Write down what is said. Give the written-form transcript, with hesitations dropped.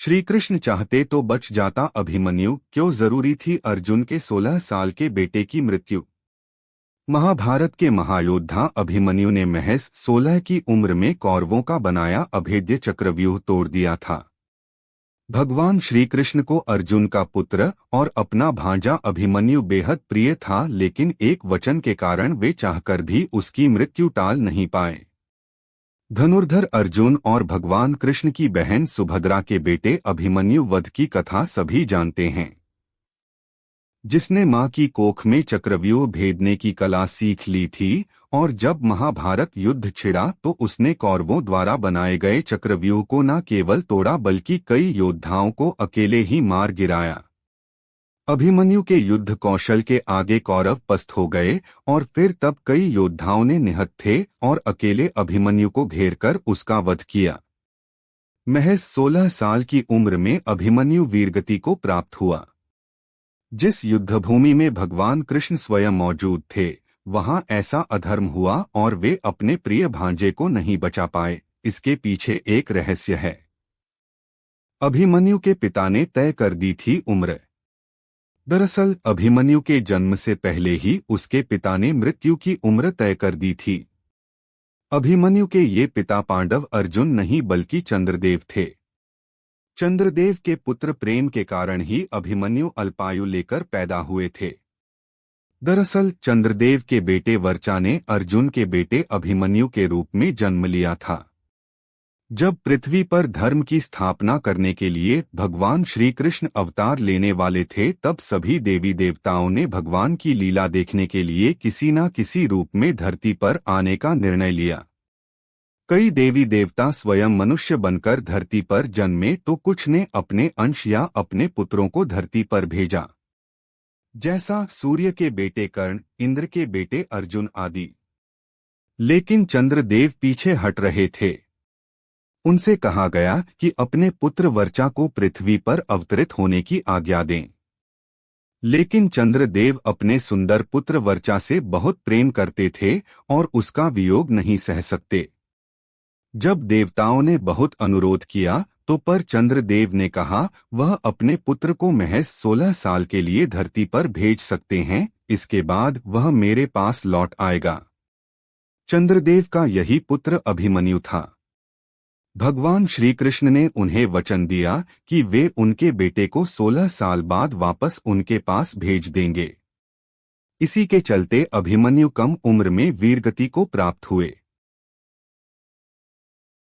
श्री कृष्ण चाहते तो बच जाता अभिमन्यु, क्यों जरूरी थी अर्जुन के 16 साल के बेटे की मृत्यु। महाभारत के महायोद्धा अभिमन्यु ने महज 16 की उम्र में कौरवों का बनाया अभेद्य चक्रव्यूह तोड़ दिया था। भगवान श्री कृष्ण को अर्जुन का पुत्र और अपना भांजा अभिमन्यु बेहद प्रिय था, लेकिन एक वचन के कारण वे चाहकर भी उसकी मृत्यु टाल नहीं पाए। धनुर्धर अर्जुन और भगवान कृष्ण की बहन सुभद्रा के बेटे अभिमन्यु वध की कथा सभी जानते हैं। जिसने मां की कोख में चक्रव्यूह भेदने की कला सीख ली थी और जब महाभारत युद्ध छिड़ा तो उसने कौरवों द्वारा बनाए गए चक्रव्यूह को न केवल तोड़ा बल्कि कई योद्धाओं को अकेले ही मार गिराया। अभिमन्यु के युद्ध कौशल के आगे कौरव पस्त हो गए और फिर तब कई योद्धाओं ने निहत्थे और अकेले अभिमन्यु को घेरकर उसका वध किया। महज 16 साल की उम्र में अभिमन्यु वीरगति को प्राप्त हुआ। जिस युद्धभूमि में भगवान कृष्ण स्वयं मौजूद थे, वहां ऐसा अधर्म हुआ और वे अपने प्रिय भांजे को नहीं बचा पाए। इसके पीछे एक रहस्य है। अभिमन्यु के पिता ने तय कर दी थी उम्र। दरअसल अभिमन्यु के जन्म से पहले ही उसके पिता ने मृत्यु की उम्र तय कर दी थी। अभिमन्यु के ये पिता पांडव अर्जुन नहीं बल्कि चंद्रदेव थे। चंद्रदेव के पुत्र प्रेम के कारण ही अभिमन्यु अल्पायु लेकर पैदा हुए थे। दरअसल चंद्रदेव के बेटे वर्चा ने अर्जुन के बेटे अभिमन्यु के रूप में जन्म लिया था। जब पृथ्वी पर धर्म की स्थापना करने के लिए भगवान श्री कृष्ण अवतार लेने वाले थे, तब सभी देवी देवताओं ने भगवान की लीला देखने के लिए किसी न किसी रूप में धरती पर आने का निर्णय लिया। कई देवी देवता स्वयं मनुष्य बनकर धरती पर जन्मे तो कुछ ने अपने अंश या अपने पुत्रों को धरती पर भेजा, जैसा सूर्य के बेटे कर्ण, इंद्र के बेटे अर्जुन आदि। लेकिन चंद्रदेव पीछे हट रहे थे। उनसे कहा गया कि अपने पुत्र वर्चा को पृथ्वी पर अवतरित होने की आज्ञा दें। लेकिन चंद्रदेव अपने सुंदर पुत्र वर्चा से बहुत प्रेम करते थे और उसका वियोग नहीं सह सकते। जब देवताओं ने बहुत अनुरोध किया तो पर चंद्रदेव ने कहा वह अपने पुत्र को महज 16 साल के लिए धरती पर भेज सकते हैं, इसके बाद वह मेरे पास लौट आएगा। चंद्रदेव का यही पुत्र अभिमन्यु था। भगवान श्री कृष्ण ने उन्हें वचन दिया कि वे उनके बेटे को 16 साल बाद वापस उनके पास भेज देंगे। इसी के चलते अभिमन्यु कम उम्र में वीरगति को प्राप्त हुए।